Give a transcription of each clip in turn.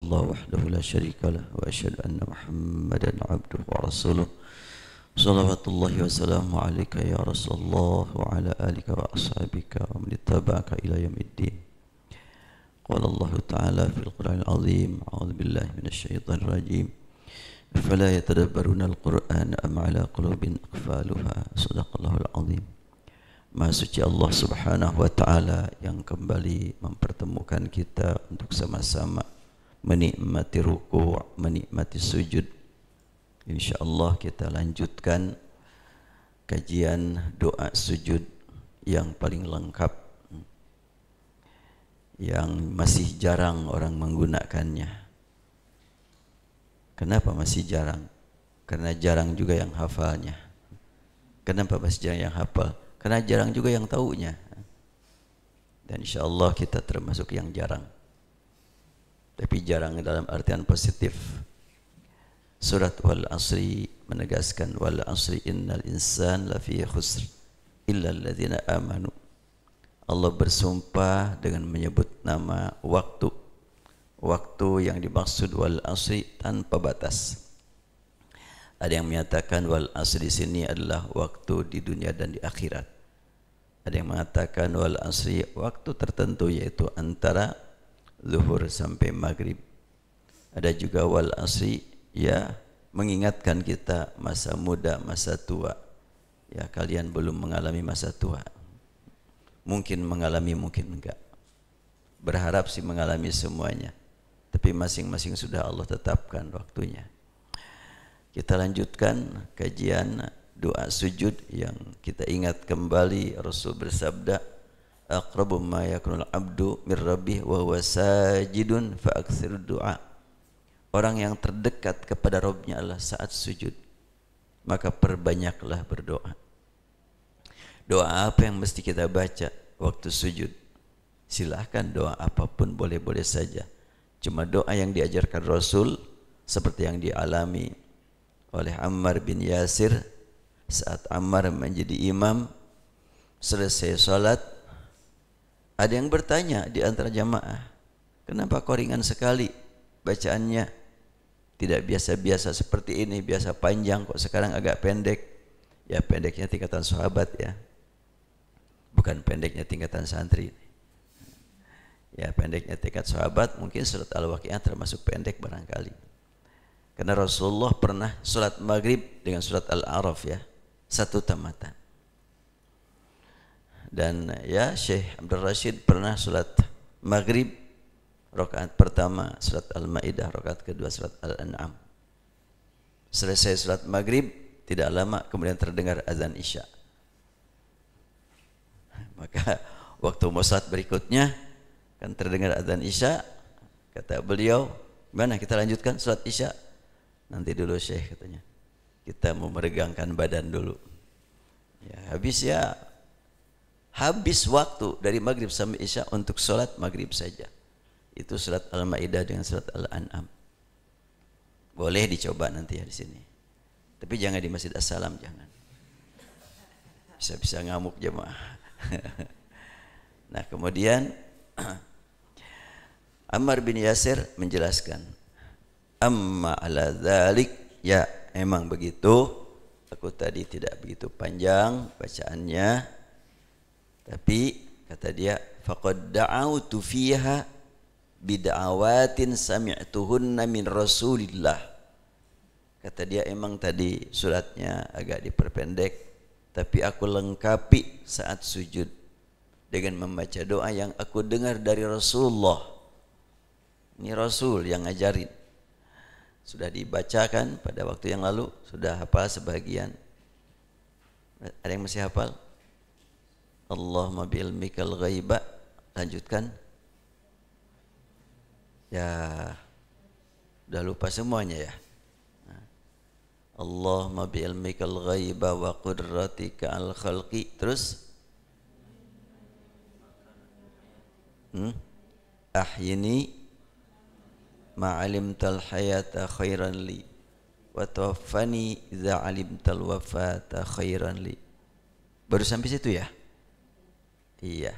الله وحده لا شريك له وأشهد أن محمدا عبده ورسوله صلوات الله وسلامه عليك يا رسول الله وعلى آلك وأصحابك ومن اتبعك إلى يوم الدين. قال الله تعالى في القرآن العظيم: أعوذ بالله من الشيطان الرجيم فلا يتدبرون القرآن أم على قلوب أقفالها. صدق الله العظيم. Maha suci Allah Subhanahu wa taala yang kembali mempertemukan kita untuk sama-sama menikmati ruku', menikmati sujud. Insyaallah kita lanjutkan kajian doa sujud yang paling lengkap, yang masih jarang orang menggunakannya. Kenapa masih jarang? Karena jarang juga yang hafalnya. Kenapa masih jarang yang hafal? Karena jarang juga yang tahunya. Dan insyaallah kita termasuk yang jarang. Tapi jarang dalam artian positif. Surat Wal Asri menegaskan wal asri innal insan lafi khusr illa alladhina amanu. Allah bersumpah dengan menyebut nama waktu. Waktu yang dimaksud wal asri tanpa batas. Ada yang menyatakan wal asri di sini adalah waktu di dunia dan di akhirat. Ada yang mengatakan wal asri waktu tertentu, yaitu antara zuhur sampai maghrib. Ada juga wal asri ya mengingatkan kita masa muda, masa tua. Ya, kalian belum mengalami masa tua. Mungkin mengalami, mungkin enggak. Berharap sih mengalami semuanya. Tapi masing-masing sudah Allah tetapkan waktunya. Kita lanjutkan kajian doa sujud yang kita ingat kembali Rasul bersabda, aqrabu ma yakunul abdu mir rabbih wa huwa sajidun fa aktsir du'a. Orang yang terdekat kepada Rabbnya adalah saat sujud, maka perbanyaklah berdoa. Doa apa yang mesti kita baca waktu sujud? Silahkan doa apapun, boleh-boleh saja. Cuma doa yang diajarkan Rasul seperti yang dialami oleh Ammar bin Yasir saat Ammar menjadi imam. Selesai salat, ada yang bertanya di antara jamaah, kenapa kau ringan sekali bacaannya? Tidak biasa-biasa seperti ini, biasa panjang, kok sekarang agak pendek. Ya, pendeknya tingkatan sahabat ya, bukan pendeknya tingkatan santri. Ya, pendeknya tingkat sahabat, mungkin surat Al-Waqiah termasuk pendek barangkali. Karena Rasulullah pernah surat maghrib dengan surat Al-A'raf ya, satu tamatan. Dan ya Syekh Abdul Rashid pernah surat maghrib rakaat pertama surat Al-Maidah, rakaat kedua surat Al-An'am. Selesai surat maghrib, tidak lama kemudian terdengar azan Isya. Maka waktu mau salat berikutnya kan terdengar azan Isya, kata beliau, "Mana kita lanjutkan salat Isya?" "Nanti dulu Syekh," katanya. "Kita mau meregangkan badan dulu." Ya, habis waktu dari maghrib sampai Isya untuk sholat maghrib saja. Itu surat Al-Maidah dengan surat Al-An'am. Boleh dicoba nanti ya di sini. Tapi jangan di Masjid As-Salam, jangan. Bisa-bisa ngamuk jemaah. Nah, kemudian Ammar bin Yasir menjelaskan, amma ala dzalik, ya emang begitu, aku tadi tidak begitu panjang bacaannya, tapi kata dia faqad da'autu fiha bid'awatin sami'tuhunna min Rasulillah. Kata dia emang tadi suratnya agak diperpendek, tapi aku lengkapi saat sujud dengan membaca doa yang aku dengar dari Rasulullah. Ini Rasul yang ngajarin. Sudah dibacakan pada waktu yang lalu, sudah hafal sebagian. Ada yang masih hafal? Allahumma bi'ilmikal ghaiba. Lanjutkan. Ya, udah lupa semuanya ya. Allahumma bi'ilmikal ghaiba wa qudratika al khalqi. Terus ahyini ma'alimtal hayata khairan li wa tawaffani idza alimtal wafata khairan li. Baru sampai situ ya? Iya.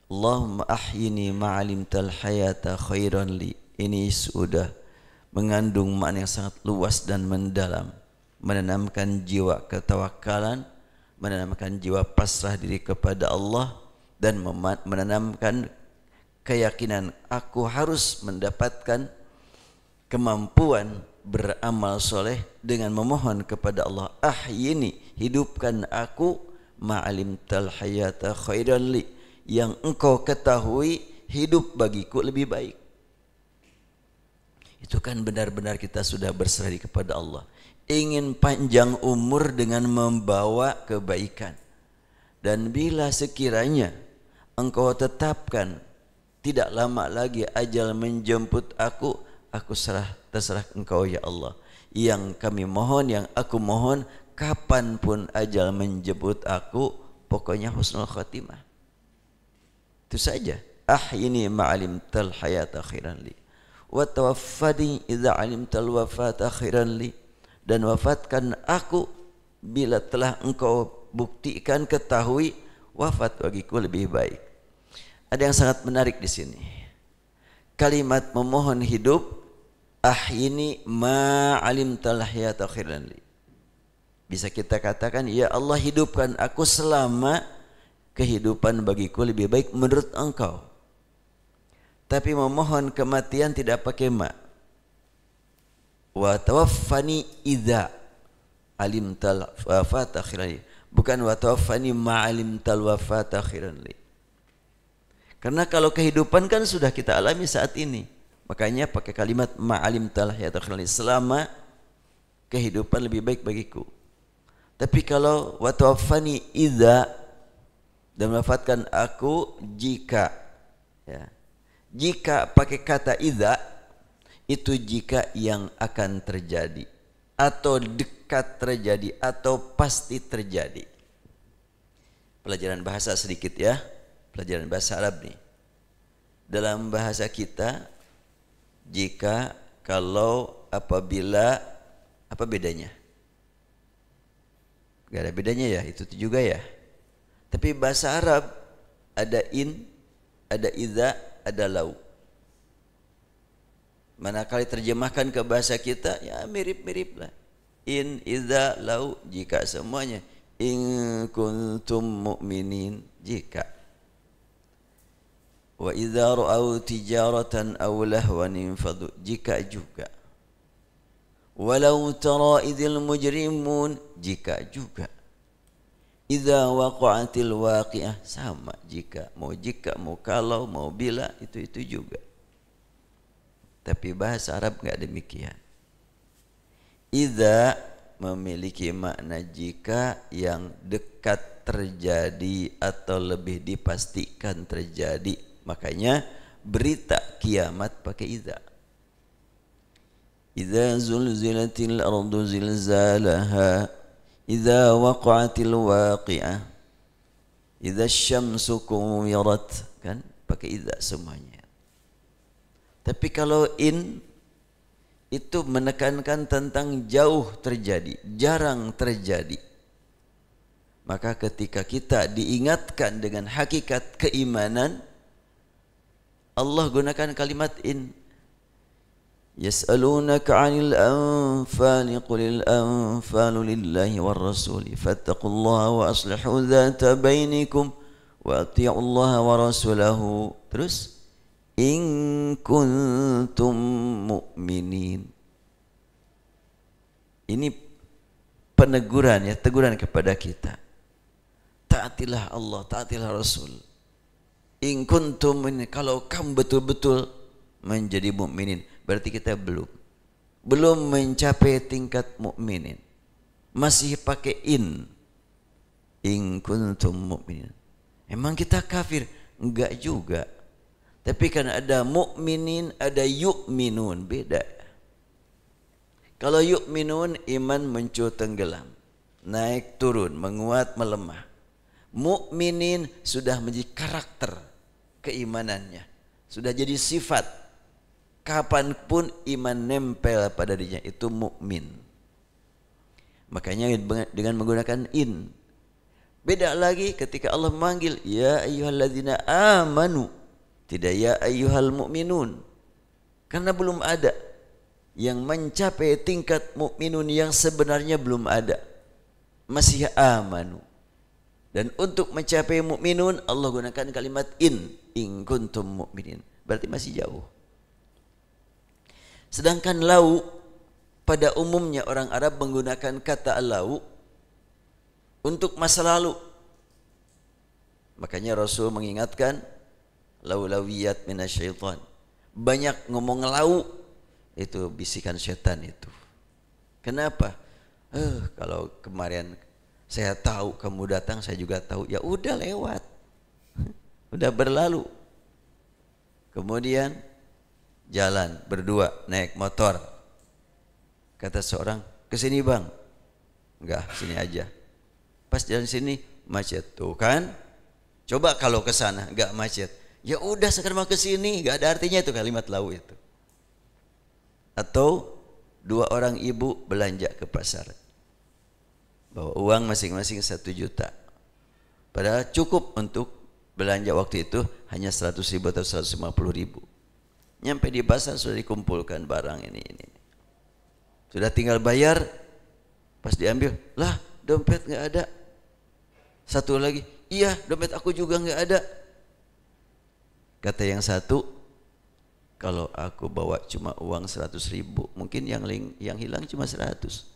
Allahumma ahyini ma'alimtal hayata khairan li ini sudah mengandung makna yang sangat luas dan mendalam, menanamkan jiwa ketawakalan, menanamkan jiwa pasrah diri kepada Allah, dan menanamkan keyakinan aku harus mendapatkan kemampuan beramal soleh dengan memohon kepada Allah, ahyini, hidupkan aku, ma'alimtal hayata khairan li, yang engkau ketahui hidup bagiku lebih baik. Itu kan benar-benar kita sudah berserah kepada Allah, ingin panjang umur dengan membawa kebaikan. Dan bila sekiranya engkau tetapkan tidak lama lagi ajal menjemput aku terserah engkau ya Allah. Yang kami mohon, yang aku mohon, kapanpun ajal menjemput aku, pokoknya husnul khatimah. Itu saja. Ahyini ma'alimtal hayata khairan li, wa tawaffani idza alimtal wafata khairan li, dan wafatkan aku bila telah engkau buktikan, ketahui wafat bagiku lebih baik. Ada yang sangat menarik di sini. Kalimat memohon hidup, ahyini ma alimtal hayata khairan li. Bisa kita katakan, ya Allah hidupkan aku selama kehidupan bagiku lebih baik menurut engkau. Tapi memohon kematian tidak pakai ma. Wa tawaffani idza alimtal wafata khairan li. Bukan wa tawaffani ma alimtal wafata khairan li. Karena kalau kehidupan kan sudah kita alami saat ini. Makanya pakai kalimat ma'alimtal hayata khairan li, selama kehidupan lebih baik bagiku. Tapi kalau wa tawaffani idza, dan wafatkan aku jika, ya. Jika pakai kata idza, itu jika yang akan terjadi, atau dekat terjadi, atau pasti terjadi. Pelajaran bahasa sedikit ya. Pelajaran bahasa Arab nih. Dalam bahasa kita, jika, kalau, apabila, apa bedanya? Gak ada bedanya ya, itu juga ya. Tapi bahasa Arab ada in, ada idza, ada lau. Manakala terjemahkan ke bahasa kita, ya mirip-mirip lah. In, idza, lau, jika, semuanya. In kuntum mu'minin, jika. Wa idza ra'au tijaratan aw lahwan infadu, jika juga. Walau tara idzal mujrimun, jika juga. Idza waqa'atil waqi'ah, sama jika, mau kalau, mau bila, itu juga. Tapi bahasa Arab enggak demikian. Idza memiliki makna jika yang dekat terjadi atau lebih dipastikan terjadi. Makanya berita kiamat pakai idza. Idza zulzilatil ardu zilzalaha, idza waqa'atil waqi'ah, idza syamsu kuwirat, kan pakai idza semuanya. Tapi kalau in itu menekankan tentang jauh terjadi, jarang terjadi. Maka ketika kita diingatkan dengan hakikat keimanan, Allah gunakan kalimat in. Yas'alunaka 'anil anfali qulil anfalu lillahi war rasuli fattaqullaha wa aslihu dzata bainikum wa athi'ullaha wa rasulahu. Terus in kuntum mu'minin. Ini peneguran ya, teguran kepada kita. Taatilah Allah, taatilah Rasul. In kuntum, kalau kamu betul-betul menjadi mukminin, berarti kita belum mencapai tingkat mukminin. Masih pakai in kuntum mukminin. Emang kita kafir? Enggak juga. Tapi kan ada mukminin, ada yu'minun, beda. Kalau yu'minun, iman mencuat tenggelam, naik turun, menguat melemah. Mukminin sudah menjadi karakter keimanannya, sudah jadi sifat. Kapanpun iman nempel pada dirinya, itu mukmin. Makanya dengan menggunakan in. Beda lagi ketika Allah memanggil ya ayyuhalladzina amanu, tidak ya ayyuhal mu'minun. Karena belum ada yang mencapai tingkat mukminun yang sebenarnya belum ada. Masih amanu. Dan untuk mencapai mukminun Allah gunakan kalimat in kuntum mukminin. Berarti masih jauh. Sedangkan lau pada umumnya orang Arab menggunakan kata lau untuk masa lalu. Makanya Rasul mengingatkan laulawiyat minasyaitan. Banyak ngomong lau itu bisikan setan itu. Kenapa? Kalau kemarin saya tahu kamu datang, saya juga tahu. Ya udah lewat. Udah berlalu. Kemudian jalan berdua naik motor. Kata seorang, "Kesini bang." "Enggak, sini aja." Pas jalan sini macet tuh kan. Coba kalau ke sana enggak macet. Ya udah sekarang mau ke sini, enggak ada artinya itu kalimat lau itu. Atau dua orang ibu belanja ke pasar. Bawa uang masing-masing 1 juta. Padahal cukup untuk belanja waktu itu hanya 100.000 atau 150.000. Nyampe di pasar sudah dikumpulkan barang ini. Sudah tinggal bayar, pas diambil, lah dompet nggak ada. Satu lagi, iya dompet aku juga nggak ada. Kata yang satu, kalau aku bawa cuma uang 100.000, mungkin yang hilang cuma 100.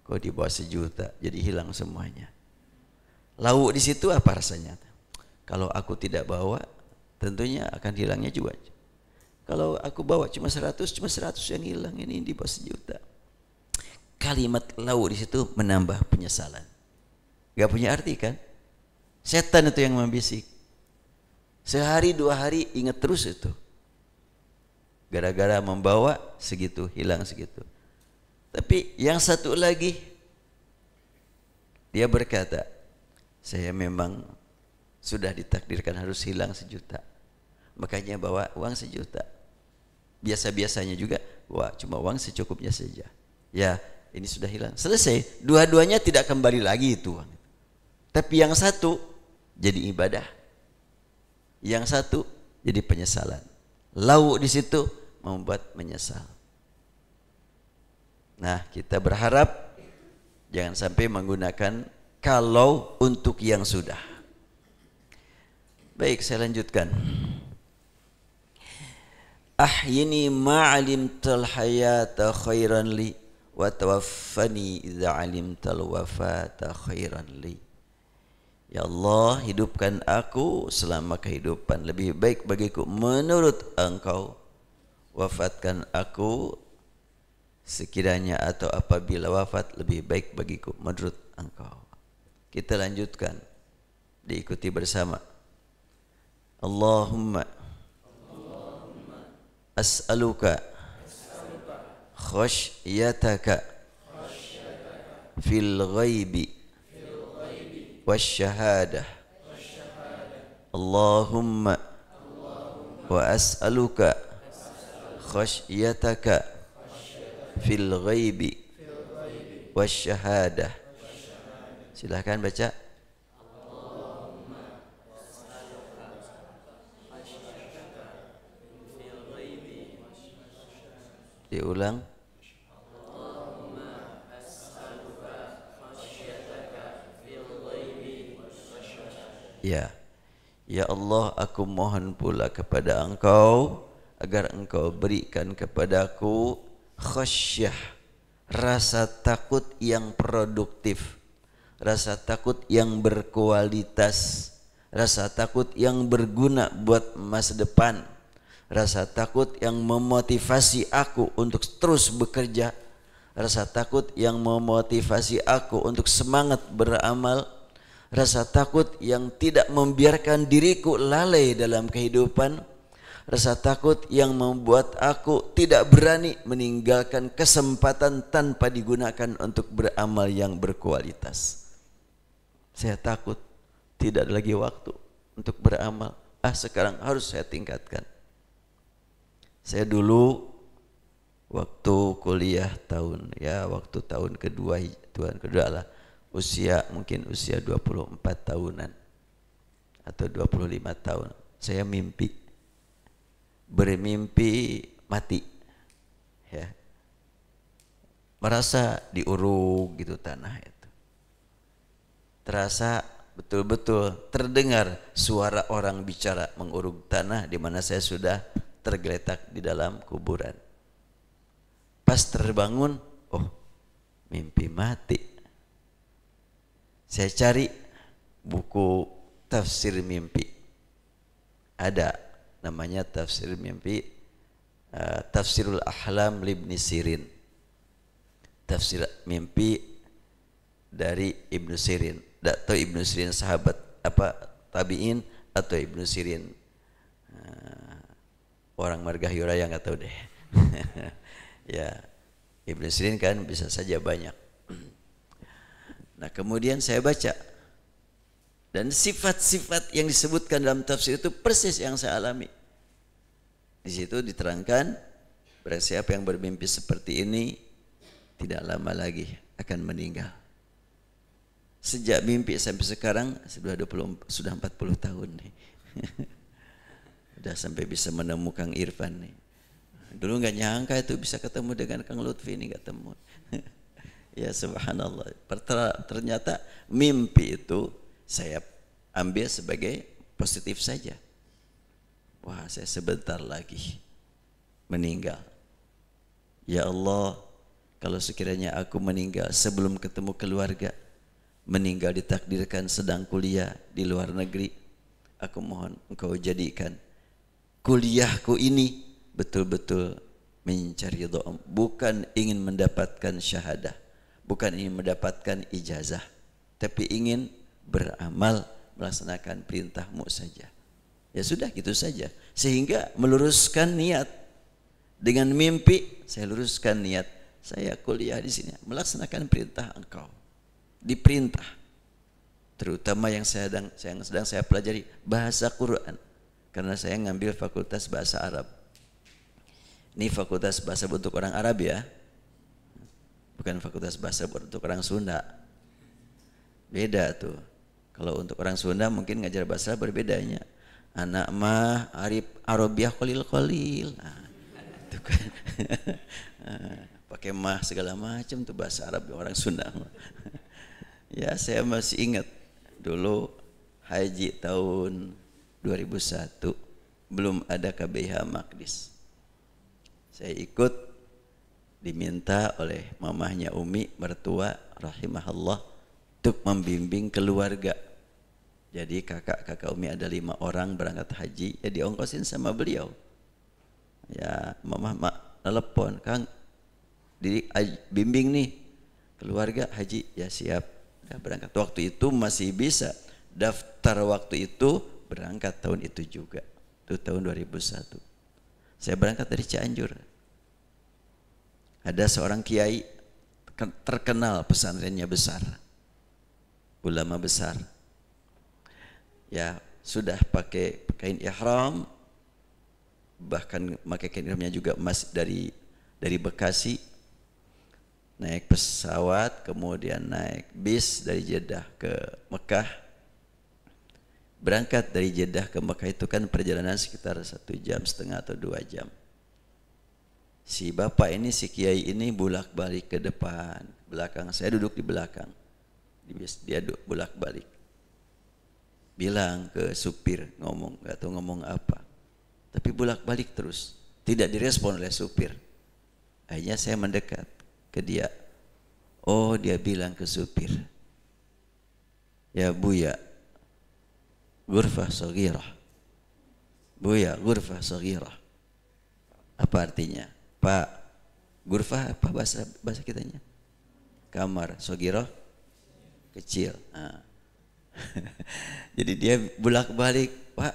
Kok dibawa 1 juta, jadi hilang semuanya. Lau di situ apa rasanya? Kalau aku tidak bawa, tentunya akan hilangnya juga. Kalau aku bawa cuma 100 yang hilang, ini di bawah 1 juta. Kalimat lau di situ menambah penyesalan. Gak punya arti kan? Setan itu yang membisik. Sehari 2 hari ingat terus itu. Gara-gara membawa segitu, hilang segitu. Tapi yang satu lagi, dia berkata, saya memang sudah ditakdirkan harus hilang 1 juta. Makanya bawa uang 1 juta. Biasa-biasanya juga, wah cuma uang secukupnya saja. Ya, ini sudah hilang. Selesai. Dua-duanya tidak kembali lagi itu uang. Tapi yang satu jadi ibadah. Yang satu jadi penyesalan. Lau di situ membuat menyesal. Nah, kita berharap jangan sampai menggunakan kalau untuk yang sudah. Baik, saya lanjutkan. Ahyini ma'alimtal hayata khairan li wa tawaffani idza alimtal wafata khairan li. Ya Allah, hidupkan aku selama kehidupan lebih baik bagiku menurut Engkau. Wafatkan aku sekiranya atau apabila wafat lebih baik bagiku menurut Engkau. Kita lanjutkan, diikuti bersama. Allahumma as'aluka khasyyataka fil ghaibi wasyhadah. Allahumma wa as'aluka khasyyataka fil ghaibi wasyhadah. Silakan baca. Diulang. Ya, ya Allah, aku mohon pula kepada Engkau agar Engkau berikan kepadaku khasyah, rasa takut yang produktif, rasa takut yang berkualitas, rasa takut yang berguna buat masa depan, rasa takut yang memotivasi aku untuk terus bekerja, rasa takut yang memotivasi aku untuk semangat beramal, rasa takut yang tidak membiarkan diriku lalai dalam kehidupan, rasa takut yang membuat aku tidak berani meninggalkan kesempatan tanpa digunakan untuk beramal yang berkualitas. Saya takut tidak ada lagi waktu untuk beramal. Sekarang harus saya tingkatkan. Saya dulu waktu kuliah waktu tahun kedua lah, mungkin usia 24 tahunan atau 25 tahun, saya mimpi bermimpi mati, ya, merasa diuruk gitu tanah itu, terasa betul-betul terdengar suara orang bicara menguruk tanah di mana saya sudah tergeletak di dalam kuburan. Pas terbangun, oh mimpi mati. Saya cari buku tafsir mimpi, ada namanya tafsir mimpi, Tafsirul Ahlam Ibnu Sirin, tafsir mimpi dari Ibnu Sirin. Atau Ibnu Sirin sahabat apa tabiin atau Ibnu Sirin orang margahayu raya nggak tahu deh. Ya Ibnu Sirin kan bisa saja banyak. Nah kemudian saya baca, dan sifat-sifat yang disebutkan dalam tafsir itu persis yang saya alami. Di situ diterangkan, barang siapa yang bermimpi seperti ini tidak lama lagi akan meninggal. Sejak mimpi sampai sekarang sudah 40 tahun nih. Udah sampai bisa menemukan Irfan nih. Dulu nggak nyangka itu bisa ketemu dengan Kang Lutfi ini, nggak temu. Ya subhanallah. Ternyata mimpi itu saya ambil sebagai positif saja. Wah, saya sebentar lagi meninggal. Ya Allah, kalau sekiranya aku meninggal sebelum ketemu keluarga, meninggal ditakdirkan sedang kuliah di luar negeri, aku mohon Engkau jadikan kuliahku ini betul-betul mencari ridha, bukan ingin mendapatkan syahadah, bukan ingin mendapatkan ijazah, tapi ingin beramal melaksanakan perintah-Mu saja. Ya sudah gitu saja. Sehingga meluruskan niat. Dengan mimpi saya luruskan niat. Saya kuliah di sini melaksanakan perintah Engkau. Diperintah. Terutama yang sedang saya pelajari bahasa Quran. Karena saya ngambil fakultas bahasa Arab. Ini fakultas bahasa untuk orang Arab ya. Bukan fakultas bahasa untuk orang Sunda. Beda tuh. Kalau untuk orang Sunda mungkin ngajar bahasa berbedanya. Anak mah arif Arabiah qalil. Nah, itu kan. Pakai mah segala macam tuh bahasa Arab orang Sunda. Ya, saya masih ingat dulu haji tahun 2001 belum ada KBH Maqdis. Saya ikut diminta oleh mamahnya Umi mertua rahimahullah untuk membimbing keluarga. Jadi kakak Umi ada 5 orang berangkat haji, ya diongkosin sama beliau. Ya mamah telepon, Kang, bimbing nih keluarga haji, ya siap. Ya, berangkat waktu itu masih bisa daftar waktu itu, berangkat tahun itu juga. Itu tahun 2001. Saya berangkat dari Cianjur. Ada seorang kiai terkenal, pesantrennya besar, ulama besar. Ya sudah pakai kain ihram, bahkan pakai kain ihramnya juga emas dari Bekasi, naik pesawat, kemudian naik bis dari Jeddah ke Mekah. Berangkat dari Jeddah ke Mekah itu kan perjalanan sekitar 1,5 jam atau 2 jam. Si bapak ini, si kiai ini bolak-balik ke depan, belakang. Saya duduk di belakang, dia duduk bolak-balik. Bilang ke supir, ngomong, gak tahu ngomong apa, tapi bolak-balik terus, tidak direspon oleh supir. Akhirnya saya mendekat ke dia. Oh, dia bilang ke supir, ya Buya, ghurfah saghirah. Buya, ghurfah saghirah. Apa artinya? Pak, ghurfah apa bahasa kitanya? Kamar, saghirah kecil. Nah. Jadi dia bolak-balik, Pak,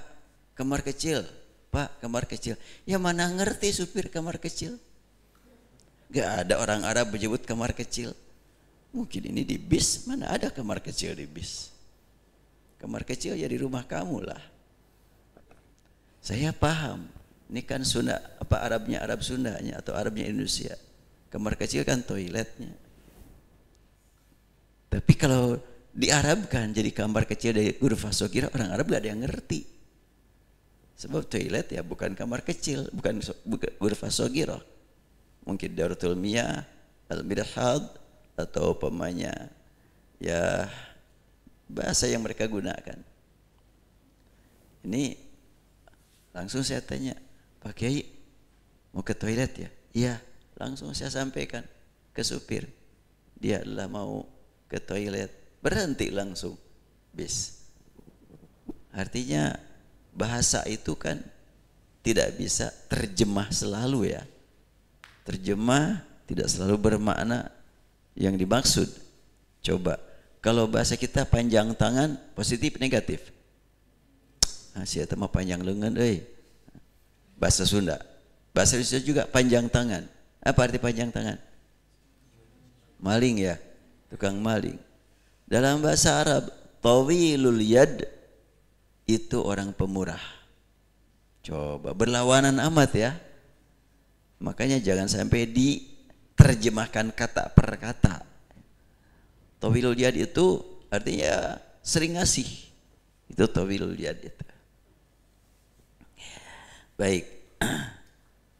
kamar kecil, Pak, kamar kecil. Ya mana ngerti supir kamar kecil? Gak ada orang Arab menyebut kamar kecil. Mungkin ini di bis, mana ada kamar kecil di bis? Kamar kecil ya di rumah kamu lah. Saya paham, ini kan Sunda, apa Arabnya Arab Sundanya atau Arabnya Indonesia. Kamar kecil kan toiletnya. Tapi kalau diarabkan jadi kamar kecil dari ghurfah saghirah, orang Arab gak ada yang ngerti. Sebab toilet ya bukan kamar kecil, bukan ghurfah shaghirah. Mungkin Darul Miyah, Al-Mirhad, atau umpamanya ya bahasa yang mereka gunakan. Ini langsung saya tanya, Pak Kiai mau ke toilet ya? Iya, langsung saya sampaikan ke supir. Dia adalah mau ke toilet, berhenti langsung bis. Artinya bahasa itu kan tidak bisa terjemah selalu ya. Terjemah tidak selalu bermakna yang dimaksud. Coba, kalau bahasa kita panjang tangan, positif negatif. Siapa mah panjang lengan, bahasa Sunda. Bahasa Indonesia juga panjang tangan. Apa arti panjang tangan? Maling ya, tukang maling. Dalam bahasa Arab, tawilul yad itu orang pemurah. Coba, berlawanan amat ya. Makanya jangan sampai diterjemahkan kata per kata. Tawilul yad itu artinya sering ngasih. Itu tawilul yad itu. Baik.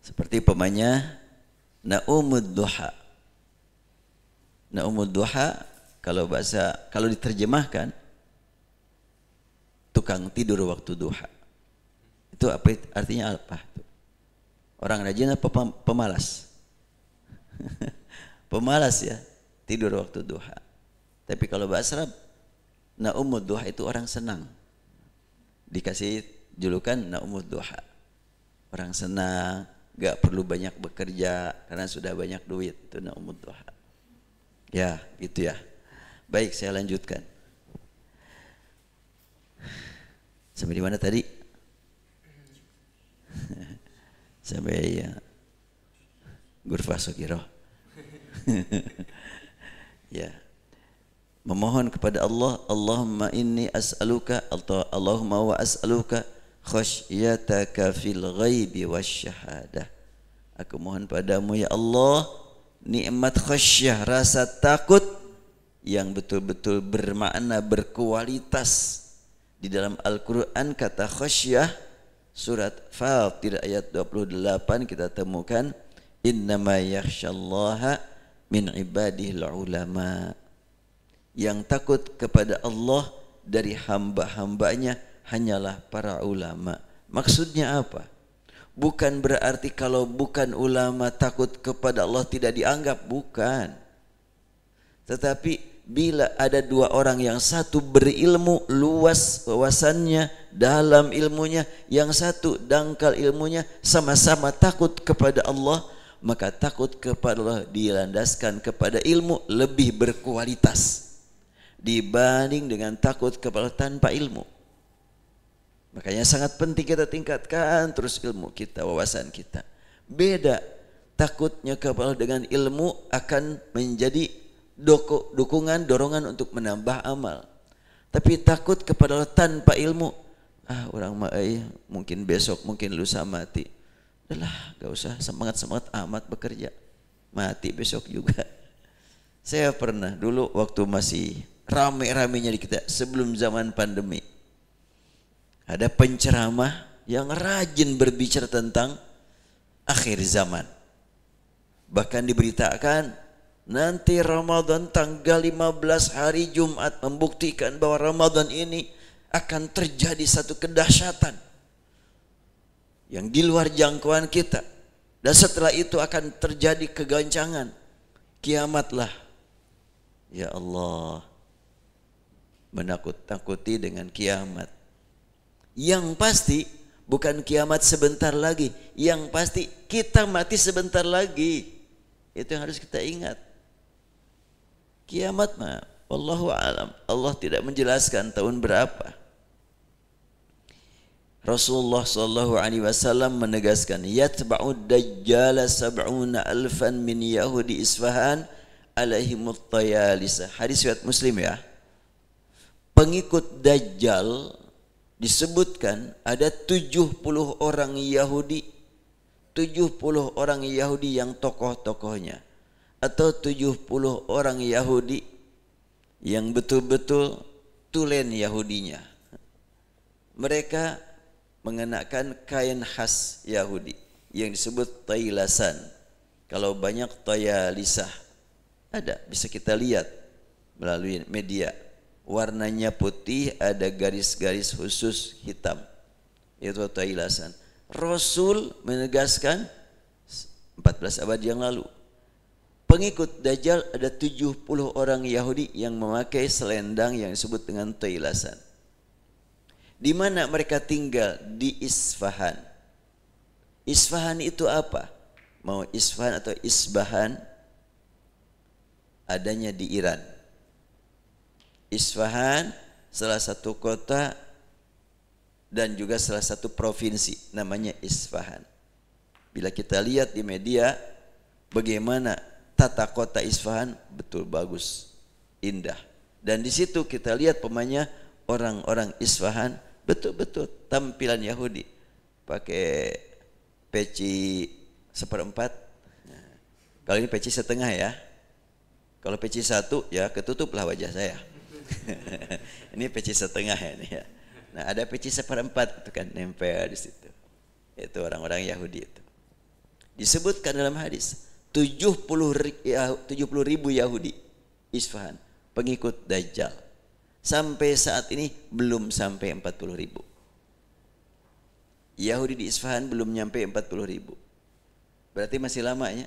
Seperti pemanya naumud duha. Naumud duha kalau diterjemahkan tukang tidur waktu duha. Itu apa artinya apa? Orang rajin apa pemalas? Pemalas ya, tidur waktu duha. Tapi kalau bahasa Arab, naumud duha itu orang senang. Dikasih julukan naumud duha. Orang senang, gak perlu banyak bekerja karena sudah banyak duit. Itu naumud duha. Ya, gitu ya. Baik, saya lanjutkan. Sampai di mana tadi? Sampai ya, ghurfah shaghirah. Ya. Memohon kepada Allah, Allahumma inni as'aluka, Allahumma wa as'aluka khasyyataka fil ghaibi wasyahadah. Aku mohon padamu ya Allah, nikmat khasyah, rasa takut yang betul-betul bermakna, berkualitas. Di dalam Al-Quran kata khasyah, surat Fatir ayat 28 kita temukan, innama yakhsyallaha min ibadihil ulama. Yang takut kepada Allah dari hamba-hambanya hanyalah para ulama. Maksudnya apa? Bukan berarti kalau bukan ulama takut kepada Allah tidak dianggap, bukan. Tetapi bila ada dua orang, yang satu berilmu luas wawasannya, dalam ilmunya, yang satu dangkal ilmunya, sama-sama takut kepada Allah, maka takut kepada Allah dilandaskan kepada ilmu lebih berkualitas dibanding dengan takut kepada Allah tanpa ilmu. Makanya sangat penting kita tingkatkan terus ilmu kita, wawasan kita. Beda, takutnya kepada Allah dengan ilmu akan menjadi dukungan, dorongan untuk menambah amal. Tapi takut kepada Allah tanpa ilmu, orang mungkin besok, mungkin lusa mati. Udahlah, gak usah semangat-semangat amat bekerja. Mati besok juga. Saya pernah dulu waktu masih rame-ramenya di kita sebelum zaman pandemi, ada penceramah yang rajin berbicara tentang akhir zaman. Bahkan diberitakan nanti Ramadan tanggal 15 hari Jumat membuktikan bahwa Ramadan ini akan terjadi satu kedahsyatan yang di luar jangkauan kita. Dan setelah itu akan terjadi kegancangan, kiamatlah. Ya Allah, menakut-takuti dengan kiamat. Yang pasti bukan kiamat sebentar lagi, yang pasti kita mati sebentar lagi. Itu yang harus kita ingat. Kiamat mah wallahu alam, Allah tidak menjelaskan tahun berapa. Rasulullah sallallahu alaihi wasallam menegaskan, yatba'ud dajjal 70,000 min yahudi Isfahan alaihimut tayalisa. Hadis riwayat Muslim ya. Pengikut Dajjal disebutkan ada 70 orang Yahudi, 70 orang Yahudi yang tokoh-tokohnya, atau 70 orang Yahudi yang betul-betul tulen Yahudinya. Mereka mengenakan kain khas Yahudi yang disebut tailasan. Kalau banyak tayalisah ada, bisa kita lihat melalui media. Warnanya putih, ada garis-garis khusus hitam. Itu tailasan. Rasul menegaskan 14 abad yang lalu, pengikut Dajjal ada 70 orang Yahudi yang memakai selendang yang disebut dengan tailasan. Di mana mereka tinggal? Di Isfahan. Isfahan itu apa? Mau Isfahan atau Isbahan, adanya di Iran. Isfahan salah satu kota dan juga salah satu provinsi, namanya Isfahan. Bila kita lihat di media bagaimana tata kota Isfahan, betul bagus, indah. Dan di situ kita lihat pemainnya orang-orang Isfahan betul-betul tampilan Yahudi, pakai peci 1/4. Nah, kalau ini peci setengah ya. Kalau peci 1 ya ketutuplah wajah saya. Ini peci setengah ya, ini ya. Nah, ada peci 1/4 itu kan nempel di situ. Itu orang-orang Yahudi itu. Disebutkan dalam hadis 70 ribu Yahudi Isfahan, pengikut Dajjal. Sampai saat ini belum sampai 40 ribu. Yahudi di Isfahan belum nyampe 40 ribu. Berarti masih lamanya.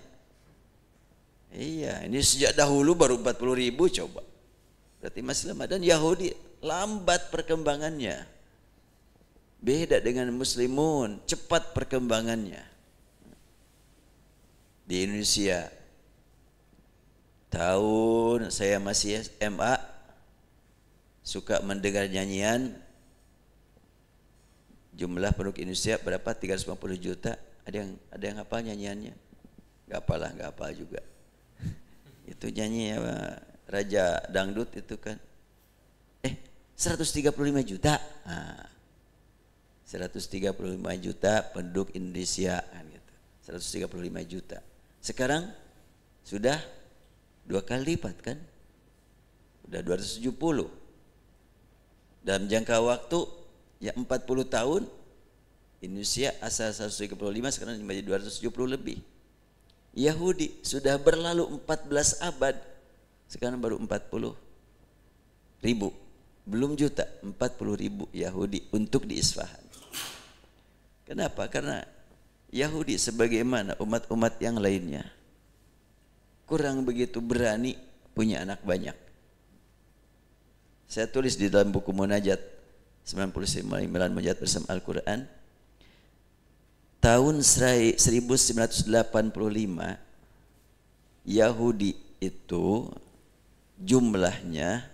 Iya, ini sejak dahulu baru 40 ribu coba. Berarti masih lama. Dan Yahudi lambat perkembangannya. Beda dengan Muslimun, cepat perkembangannya. Di Indonesia, tahun saya masih SMA, suka mendengar nyanyian, jumlah penduduk Indonesia berapa? 350 juta. Ada yang hafal nyanyiannya? Gak hafal lah, gak hafal juga. Itu nyanyi apa? Raja Dangdut itu kan. 135 juta. Nah, 135 juta penduduk Indonesia kan gitu. 135 juta. Sekarang sudah 2 kali lipat kan? Sudah 270. Dalam jangka waktu ya 40 tahun, Indonesia asal 135 sekarang menjadi 270 lebih. Yahudi sudah berlalu 14 abad, sekarang baru 40 ribu, belum juta, 40 ribu Yahudi untuk di Isfahan. Kenapa? Karena Yahudi sebagaimana umat-umat yang lainnya kurang begitu berani punya anak banyak. Saya tulis di dalam buku Munajat 99 Munajat bersama Al-Quran, tahun 1985 Yahudi itu jumlahnya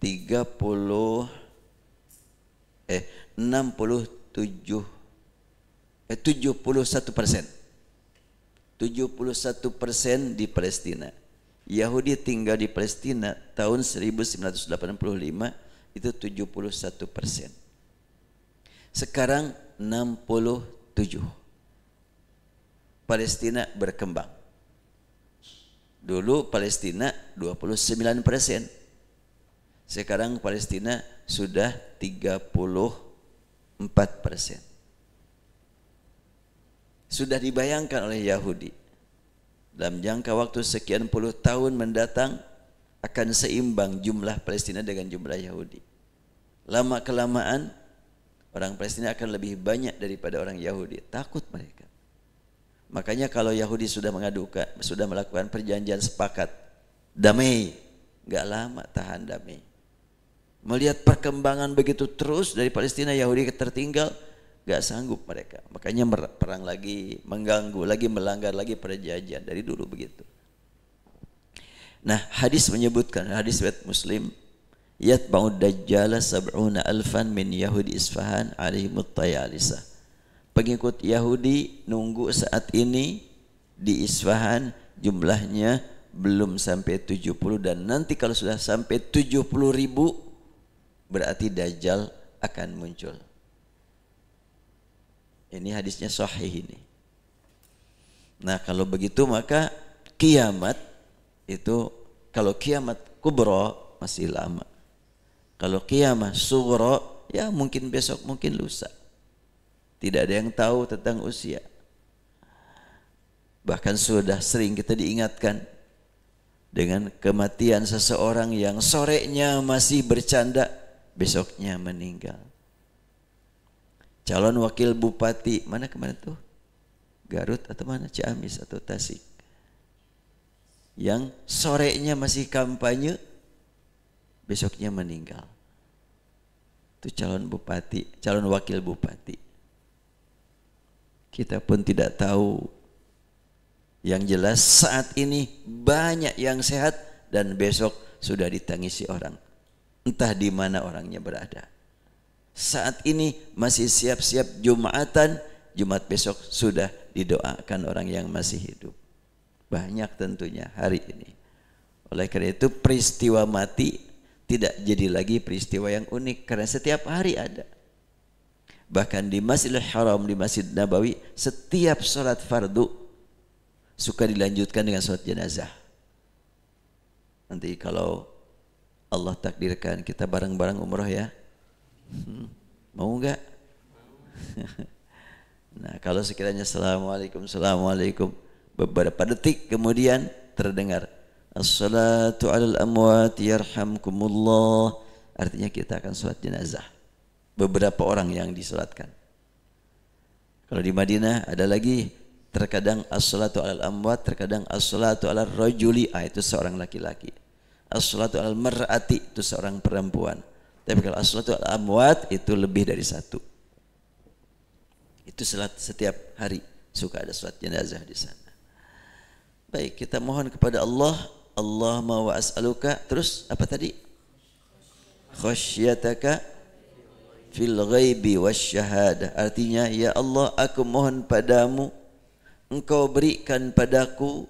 71% di Palestina. Yahudi tinggal di Palestina tahun 1985 itu 71%. Sekarang 67. Palestina berkembang. Dulu Palestina 29%. Sekarang Palestina sudah 34%. Sudah dibayangkan oleh Yahudi dalam jangka waktu sekian puluh tahun mendatang akan seimbang jumlah Palestina dengan jumlah Yahudi. Lama kelamaan orang Palestina akan lebih banyak daripada orang Yahudi. Takut mereka. Makanya kalau Yahudi sudah melakukan perjanjian sepakat damai, gak lama tahan damai. Melihat perkembangan begitu terus dari Palestina, Yahudi tertinggal, gak sanggup mereka. Makanya perang lagi, mengganggu lagi, melanggar lagi perjanjian. Dari dulu begitu. Nah, hadis menyebutkan, hadis riwayat Muslim, yatba'ud dajjala sab'una alfan min Yahudi Isfahan alaihimut tayalisah. Pengikut Yahudi nunggu saat ini di Isfahan jumlahnya belum sampai 70, dan nanti kalau sudah sampai 70 ribu berarti Dajjal akan muncul. Ini hadisnya sahih ini. Nah, kalau begitu maka kiamat itu, kalau kiamat kubra masih lama. Kalau kiamat sughra ya mungkin besok, mungkin lusa. Tidak ada yang tahu tentang usia. Bahkan sudah sering kita diingatkan dengan kematian seseorang yang sorenya masih bercanda, besoknya meninggal. Calon wakil bupati, mana kemana tuh? Garut atau mana? Ciamis atau Tasik. Yang sorenya masih kampanye, besoknya meninggal. Itu calon bupati, calon wakil bupati. Kita pun tidak tahu. Yang jelas saat ini banyak yang sehat dan besok sudah ditangisi orang. Entah di mana orangnya berada. Saat ini masih siap-siap Jumatan, Jumat besok sudah didoakan orang yang masih hidup. Banyak tentunya hari ini. Oleh karena itu peristiwa mati tidak jadi lagi peristiwa yang unik karena setiap hari ada. Bahkan di Masjidil Haram, di Masjid Nabawi, setiap sholat fardu suka dilanjutkan dengan sholat jenazah. Nanti kalau Allah takdirkan kita bareng-bareng umroh ya, mau enggak? Nah kalau sekiranya Assalamualaikum, beberapa detik kemudian terdengar As-salatu alal amwat yarhamkumullah, artinya kita akan sholat jenazah. Beberapa orang yang disolatkan. Kalau di Madinah ada lagi, terkadang as-salatu alal amwat, terkadang as-salatu alal rajuli, itu seorang laki-laki. As-salatu alal mar'ati, itu seorang perempuan. Tapi kalau as-salatu alal amwat itu lebih dari satu. Itu salat setiap hari suka ada salat jenazah di sana. Baik, kita mohon kepada Allah, Allahumma wa as'aluka, terus apa tadi? Khasyataka fil ghaibi wasyahadah. Artinya, ya Allah, aku mohon padamu, Engkau berikan padaku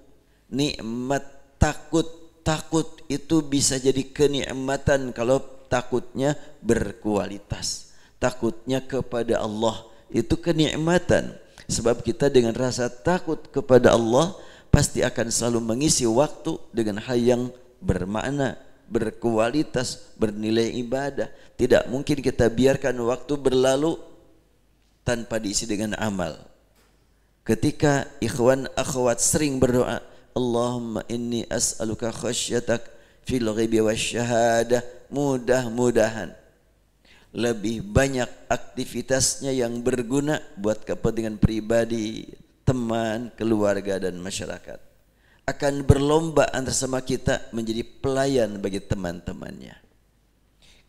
nikmat takut. Takut itu bisa jadi kenikmatan kalau takutnya berkualitas. Takutnya kepada Allah itu kenikmatan. Sebab kita dengan rasa takut kepada Allah pasti akan selalu mengisi waktu dengan hal yang bermakna, berkualitas, bernilai ibadah. Tidak mungkin kita biarkan waktu berlalu tanpa diisi dengan amal. Ketika ikhwan akhwat sering berdoa, Allahumma inni as'aluka khasyatak fil ghaibi wasyahadah, mudah-mudahan lebih banyak aktivitasnya yang berguna buat kepentingan pribadi, teman, keluarga dan masyarakat. Akan berlomba antara sama kita menjadi pelayan bagi teman-temannya.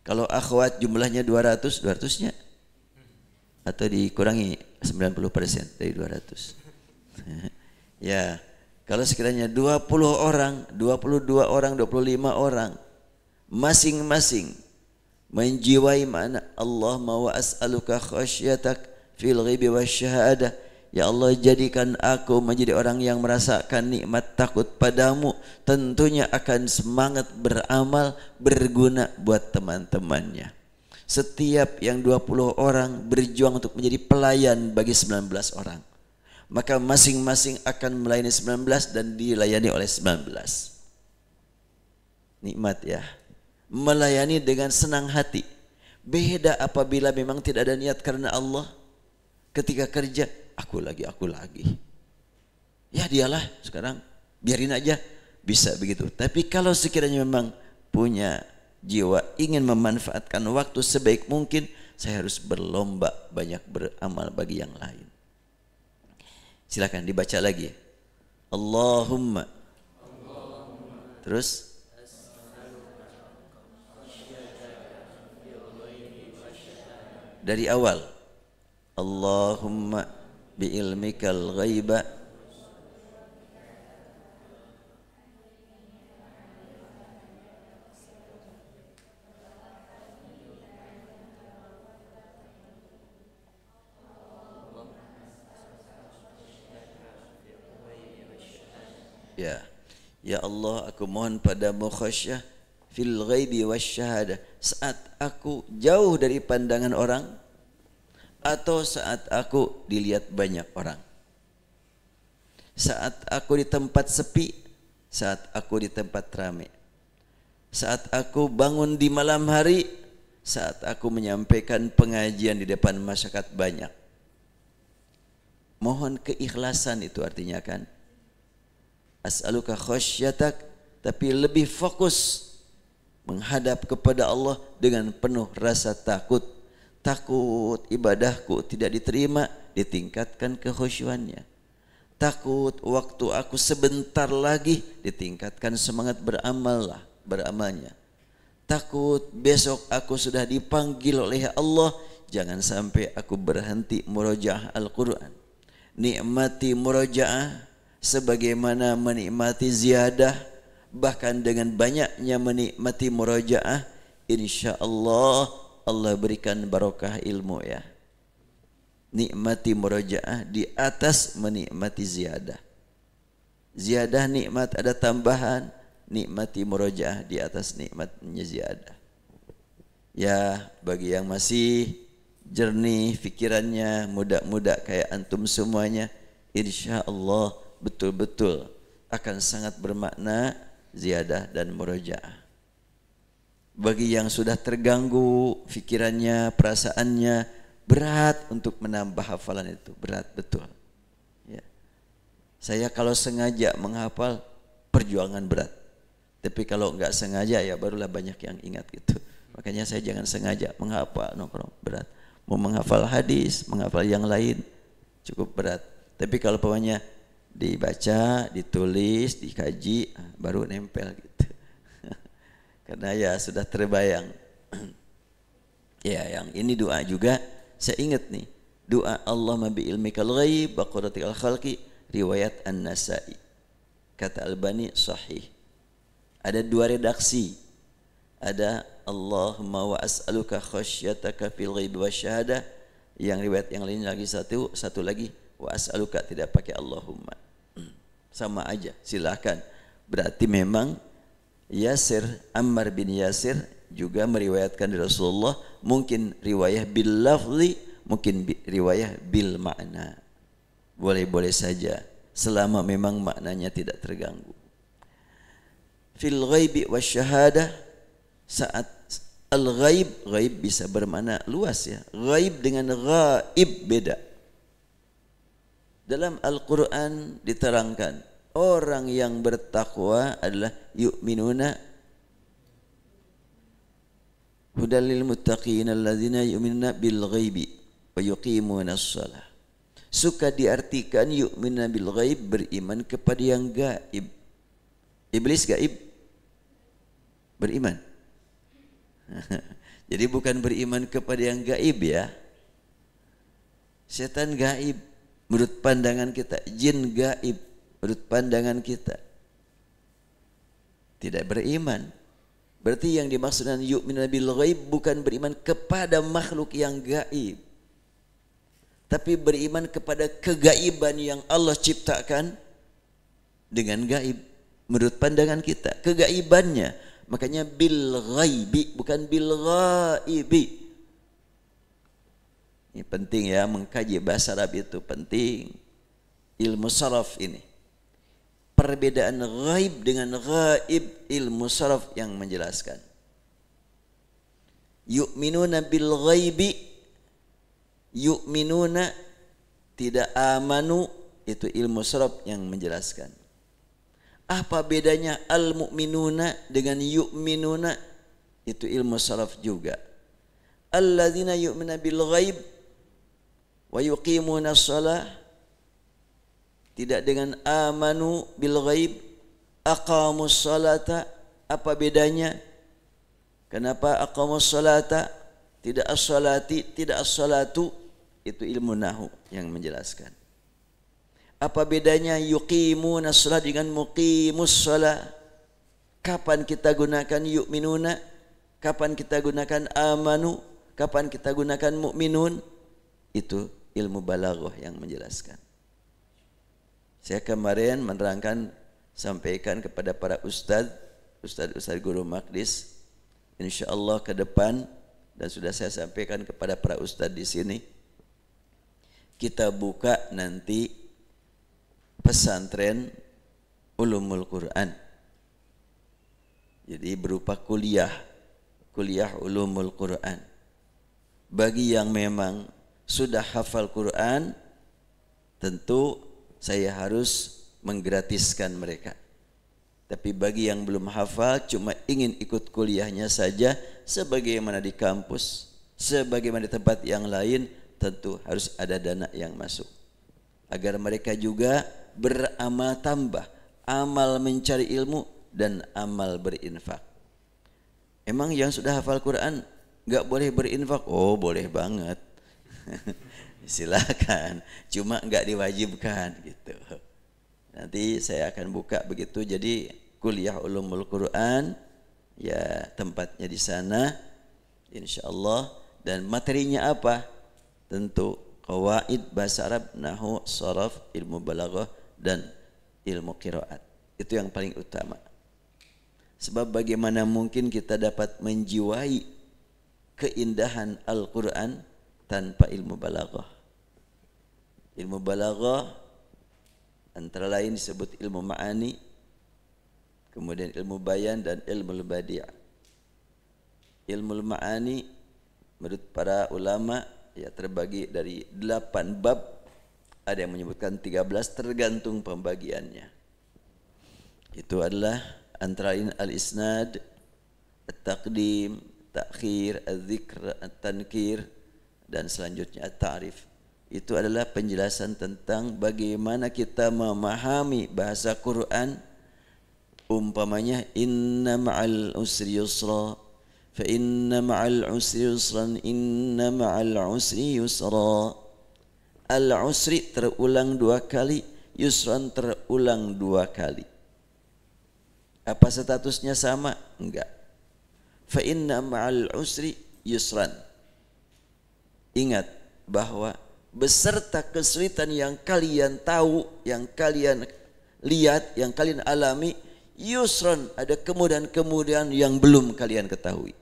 Kalau akhwat jumlahnya 200, 200-nya atau dikurangi 90% dari 200. Ya, kalau sekiranya 20 orang, 22 orang, 25 orang masing-masing menjiwai makna Allahumma wa as'aluka khasyatak fil ghaibi wasyahadah, ya Allah jadikan aku menjadi orang yang merasakan nikmat takut padamu, tentunya akan semangat beramal berguna buat teman-temannya. Setiap yang 20 orang berjuang untuk menjadi pelayan bagi 19 orang, maka masing-masing akan melayani 19 dan dilayani oleh 19. Nikmat ya, melayani dengan senang hati. Beda apabila memang tidak ada niat karena Allah. Ketika kerja, aku lagi, ya dialah sekarang, biarin aja, bisa begitu. Tapi kalau sekiranya memang punya jiwa ingin memanfaatkan waktu sebaik mungkin, saya harus berlomba banyak beramal bagi yang lain. Silakan dibaca lagi. Allahumma. Terus dari awal. Allahumma bi'ilmikal ghaiba ya. Ya Allah, aku mohon padamu khasyah fil ghaibi wasyahadah, saat aku jauh dari pandangan orang atau saat aku dilihat banyak orang, saat aku di tempat sepi, saat aku di tempat ramai, saat aku bangun di malam hari saat aku menyampaikan pengajian di depan masyarakat banyak. Mohon keikhlasan itu artinya kan. As'aluka khasyatak, tapi lebih fokus menghadap kepada Allah dengan penuh rasa takut. Takut ibadahku tidak diterima, ditingkatkan kekhusyuannya. Takut waktu aku sebentar lagi, ditingkatkan semangat beramalnya. Takut besok aku sudah dipanggil oleh Allah, jangan sampai aku berhenti murojaah Al-Quran. Nikmati murojaah sebagaimana menikmati ziyadah, bahkan dengan banyaknya menikmati murojaah, insyaallah Allah berikan barokah ilmu ya. Nikmati murojaah di atas menikmati ziyadah. Ziyadah nikmat ada tambahan, nikmati murojaah di atas nikmatnya ziyadah. Ya, bagi yang masih jernih pikirannya, muda-muda kayak antum semuanya, insyaallah betul-betul akan sangat bermakna ziyadah dan murojaah. Bagi yang sudah terganggu pikirannya, perasaannya, berat untuk menambah hafalan itu, berat betul. Ya. Saya kalau sengaja menghafal, perjuangan berat. Tapi kalau enggak sengaja ya barulah banyak yang ingat gitu. Makanya saya jangan sengaja menghafal, nongkrong, berat. Mau menghafal hadis, menghafal yang lain, cukup berat. Tapi kalau pokoknya dibaca, ditulis, dikaji, baru nempel gitu. Karena ya sudah terbayang. Ya, yang ini doa juga saya ingat nih. Doa Allahumma bi ilmikal ghaib wa qurratil khalqi, riwayat An-Nasa'i. Kata Albani sahih. Ada dua redaksi. Ada Allahumma wa as'aluka khasyataka fil ghaib wa syahadah. Yang riwayat yang lain lagi satu lagi wa as'aluka, tidak pakai Allahumma. Sama aja, silakan. Berarti memang Yasir, Ammar bin Yasir juga meriwayatkan dari Rasulullah, mungkin riwayah bil lafzi, mungkin riwayah bil makna. Boleh-boleh saja selama memang maknanya tidak terganggu. Fil ghaibi wasyahadah, saat al-ghaib, ghaib bisa bermakna luas ya. Ghaib dengan ghaib beda. Dalam Al-Quran diterangkan, orang yang bertakwa adalah yu'minuna hudalil muttaqin alladzina yu'minuna bil ghaibi wa yuqimuna shalah. Suka diartikan yu'minuna bil ghaib, beriman kepada yang gaib. Iblis gaib? Beriman. Jadi bukan beriman kepada yang gaib ya. Setan gaib menurut pandangan kita, jin gaib menurut pandangan kita. Tidak beriman. Berarti yang dimaksud dengan yu'minu bil ghaib bukan beriman kepada makhluk yang gaib, tapi beriman kepada kegaiban yang Allah ciptakan dengan gaib menurut pandangan kita, kegaibannya. Makanya bil ghaibi bukan bil ghaibi. Ini penting ya, mengkaji bahasa Arab itu penting. Ilmu saraf ini. Perbedaan ghaib dengan ghaib, ilmu saraf yang menjelaskan. Yu'minuna bil ghaibi, yu'minuna tidak amanu, itu ilmu saraf yang menjelaskan. Apa bedanya al-mu'minuna dengan yu'minuna? Itu ilmu saraf juga. Alladzina yu'minuna bil ghaib wa yuqimuna shalah, tidak dengan amanu bil ghaib, aqamus salata. Apa bedanya? Kenapa aqamus salata tidak as-salati, tidak as-salatu? Itu ilmu nahwu yang menjelaskan. Apa bedanya yuqimuna shalah dengan muqimus shalah? Kapan kita gunakan yu'minuna? Kapan kita gunakan amanu? Kapan kita gunakan mu'minun? Itu ilmu balaghah yang menjelaskan. Saya kemarin menerangkan, sampaikan kepada para ustaz guru makdis, insyaallah ke depan, dan sudah saya sampaikan kepada para ustaz di sini, kita buka nanti pesantren ulumul Quran. Jadi berupa kuliah kuliah ulumul Quran. Bagi yang memang sudah hafal Quran, tentu saya harus menggratiskan mereka. Tapi bagi yang belum hafal, cuma ingin ikut kuliahnya saja, sebagaimana di kampus, sebagaimana di tempat yang lain, tentu harus ada dana yang masuk. Agar mereka juga beramal tambah, amal mencari ilmu, dan amal berinfak. Emang yang sudah hafal Quran gak boleh berinfak? Oh, boleh banget. Silakan, cuma gak diwajibkan gitu. Nanti saya akan buka begitu. Jadi kuliah ulumul Quran, ya tempatnya di sana, insyaallah. Dan materinya apa? Tentu qawaid bahasa Arab, nahwu, sharaf, ilmu balaghah, dan ilmu qiraat. Itu yang paling utama. Sebab bagaimana mungkin kita dapat menjiwai keindahan Al-Quran tanpa ilmu balaghah? Ilmu balaghah antara lain disebut ilmu ma'ani, kemudian ilmu bayan, dan ilmu badi'. Ilmu ma'ani menurut para ulama ya terbagi dari 8 bab, ada yang menyebutkan 13, tergantung pembagiannya. Itu adalah antara lain al-isnad, at-taqdim, takhir, al-zikr, at-tankir, dan selanjutnya at-ta'rif. Itu adalah penjelasan tentang bagaimana kita memahami bahasa Quran. Umpamanya inna ma'al usri yusra, fa inna ma'al usri yusran, inna ma'al usri yusra. Al-usri terulang 2 kali, yusran terulang 2 kali. Apa statusnya sama? Enggak. Fa inna ma'al usri yusran. Ingat bahwa beserta kesulitan yang kalian tahu, yang kalian lihat, yang kalian alami, yusran, ada kemudahan-kemudahan yang belum kalian ketahui.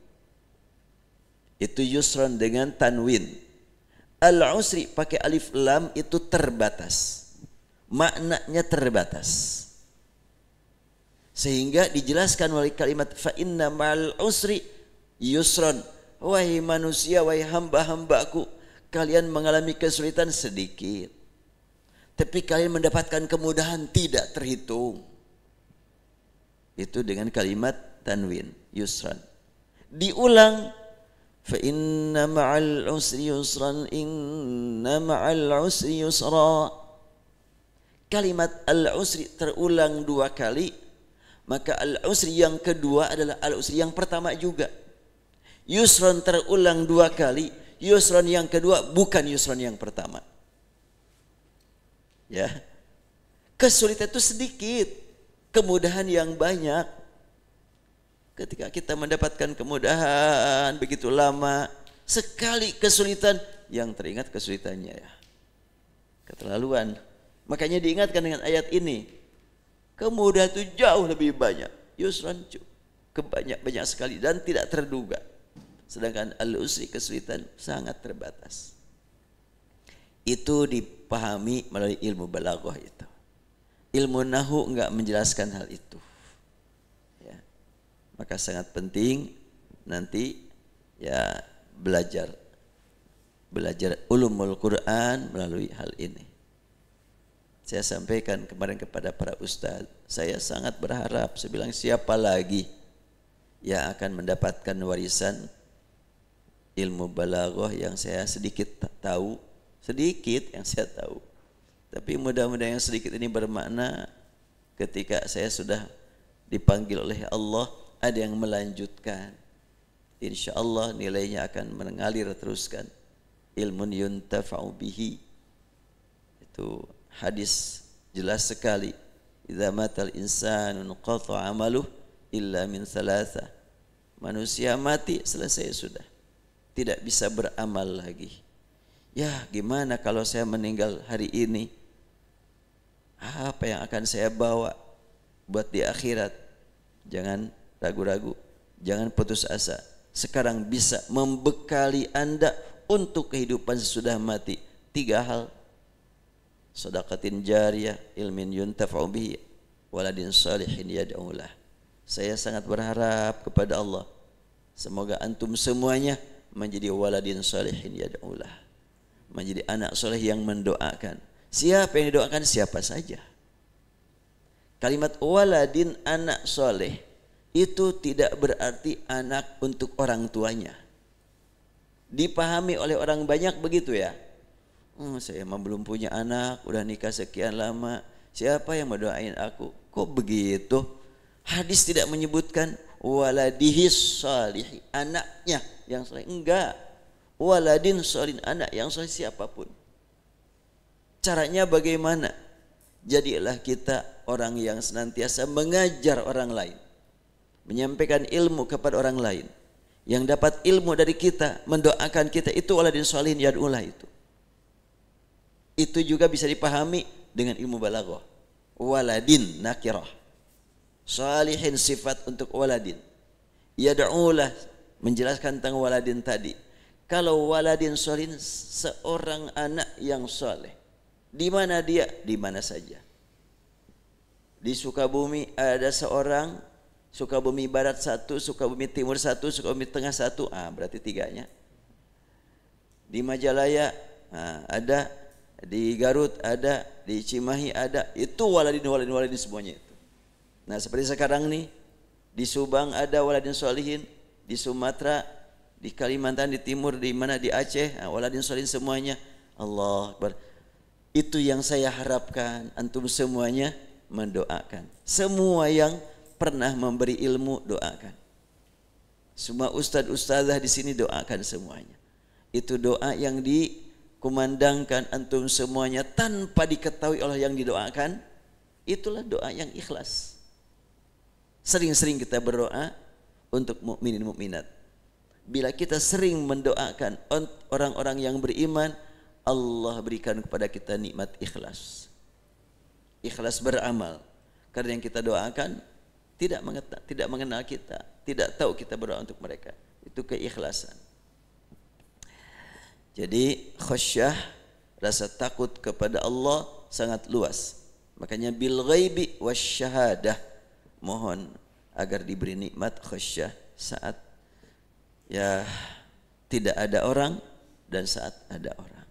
Itu yusran dengan tanwin. Al-usri pakai alif lam itu terbatas. Maknanya terbatas. Sehingga dijelaskan oleh kalimat fa inna ma'al usri yusran. Wahai manusia, wahai hamba-hambaku, kalian mengalami kesulitan sedikit, tapi kalian mendapatkan kemudahan tidak terhitung. Itu dengan kalimat tanwin, yusran. Diulang, fa inna ma'al usri yusran, inna ma'al usri yusra. Kalimat al-usri terulang 2 kali, maka al-usri yang kedua adalah al-usri yang pertama juga. Yusran terulang 2 kali, yusran yang kedua bukan yusran yang pertama. Ya. Kesulitan itu sedikit, kemudahan yang banyak. Ketika kita mendapatkan kemudahan begitu lama, sekali kesulitan, yang teringat kesulitannya ya. Keterlaluan. Makanya diingatkan dengan ayat ini. Kemudahan itu jauh lebih banyak. Yusran banyak sekali dan tidak terduga. Sedangkan al-usri kesulitan sangat terbatas. Itu dipahami melalui ilmu balaghah itu. Ilmu nahwu enggak menjelaskan hal itu. Ya. Maka sangat penting nanti ya belajar ulumul Quran melalui hal ini. Saya sampaikan kemarin kepada para ustaz, saya sangat berharap, saya bilang siapa lagi yang akan mendapatkan warisan ilmu balaghah yang saya sedikit tahu, tapi mudah-mudahan yang sedikit ini bermakna ketika saya sudah dipanggil oleh Allah, ada yang melanjutkan. InsyaAllah nilainya akan mengalir teruskan. Ilmun yuntafa'u bihi. Itu hadis jelas sekali. Idza matal insanu qata'a amaluh illa min thalatha. Manusia mati, selesai sudah. Tidak bisa beramal lagi. Ya, gimana kalau saya meninggal hari ini? Apa yang akan saya bawa buat di akhirat? Jangan ragu-ragu, jangan putus asa. Sekarang bisa membekali Anda untuk kehidupan sesudah mati. 3 hal. Shadaqatin jariyah, ilmin yuntafa'u bihi, waladin salihin yad'ulah. Saya sangat berharap kepada Allah Semoga antum semuanya menjadi waladin salihin yad'ulah, menjadi anak soleh yang mendoakan. Siapa yang didoakan? Siapa saja. Kalimat waladin, anak soleh, itu tidak berarti anak untuk orang tuanya. Dipahami oleh orang banyak begitu ya. Saya mah belum punya anak, udah nikah sekian lama, siapa yang mau doain aku? Kok begitu? Hadis tidak menyebutkan waladihis salihi, anaknya yang soleh. Enggak. Waladin solihin, anak yang soleh siapapun. Caranya bagaimana? Jadilah kita orang yang senantiasa mengajar orang lain, menyampaikan ilmu kepada orang lain. Yang dapat ilmu dari kita, mendoakan kita, itu waladin solihin yad'ulah itu. Itu juga bisa dipahami dengan ilmu balaghah. Waladin nakirah, salihin sifat untuk waladin. Yad'ulah menjelaskan tentang waladin tadi. Kalau waladin solihin, seorang anak yang soleh. Di mana dia? Di mana saja. Di Sukabumi ada seorang, Sukabumi Barat satu, Sukabumi Timur satu, Sukabumi Tengah satu, berarti tiganya. Di Majalaya ada, di Garut ada, di Cimahi ada. Itu waladin semuanya itu. Nah seperti sekarang nih, di Subang ada waladin solihin, di Sumatera, di Kalimantan, di Timur, di mana, di Aceh, waladin solihin semuanya. Allah Akbar. Itu yang saya harapkan antum semuanya mendoakan. Semua yang pernah memberi ilmu doakan. Semua ustadz-ustadzah di sini doakan semuanya. Itu doa yang dikumandangkan antum semuanya tanpa diketahui oleh yang didoakan. Itulah doa yang ikhlas. Sering-sering kita berdoa untuk mukminin mukminat. Bila kita sering mendoakan orang-orang yang beriman, Allah berikan kepada kita nikmat ikhlas. Ikhlas beramal. Karena yang kita doakan tidak mengenal kita, tidak tahu kita berdoa untuk mereka. Itu keikhlasan. Jadi khasyah, rasa takut kepada Allah sangat luas. Makanya bil ghaibi wasyahadah, mohon agar diberi nikmat khasyah saat ya tidak ada orang dan saat ada orang.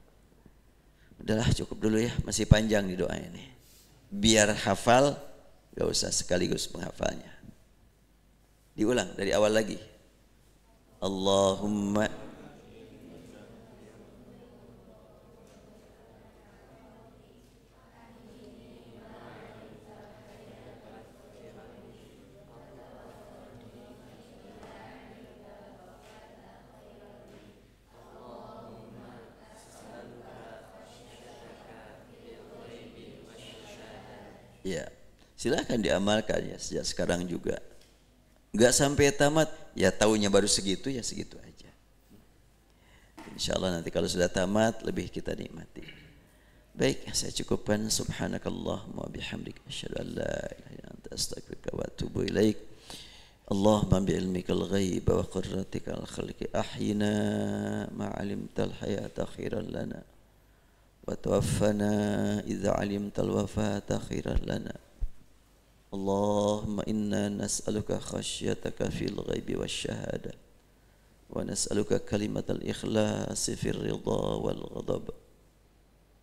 Udahlah cukup dulu ya, masih panjang di doa ini. Biar hafal, gak usah sekaligus menghafalnya. Diulang dari awal lagi. Allahumma ya, silahkan diamalkan ya sejak sekarang juga. Enggak sampai tamat, ya taunya baru segitu ya segitu aja. Insyaallah nanti kalau sudah tamat lebih kita nikmati. Baik, saya cukupkan. Subhanakallahumma bihamdika asyhadu an la ilaha illa anta astaghfiruka wa atubu ilaik. Allahumma bi'ilmikal ghaib wa qurratikal khalqi ahyina ma'alimtal hayata khairan lana. وتوفنا إذا علمت الوفاة خيرا لنا. اللهم إنا نسألك خشيتك في الغيب والشهادة ونسألك كلمة الإخلاص في الرضا والغضب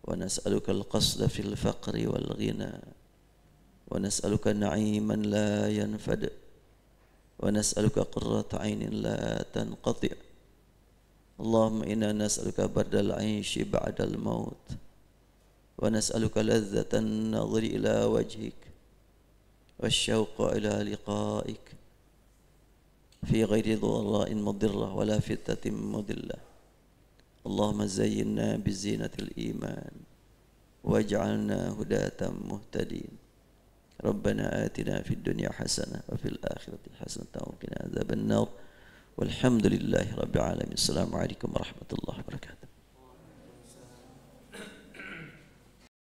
ونسألك القصد في الفقر والغنى ونسألك نعيما لا ينفد ونسألك قرة عين لا تنقطع. اللهم إنا نسألك برد العيش بعد الموت ونسألك لذة النظر إلى وجهك والشوق إلى لقائك في غير ضراء مضرة ولا فتنة مضلة. اللهم زينا بزينة الإيمان واجعلنا هداة مهتدين. ربنا آتنا في الدنيا حسنة وفي الآخرة حسنة وقنا عذاب النار. والحمد لله رب العالمين. السلام عليكم ورحمة الله وبركاته.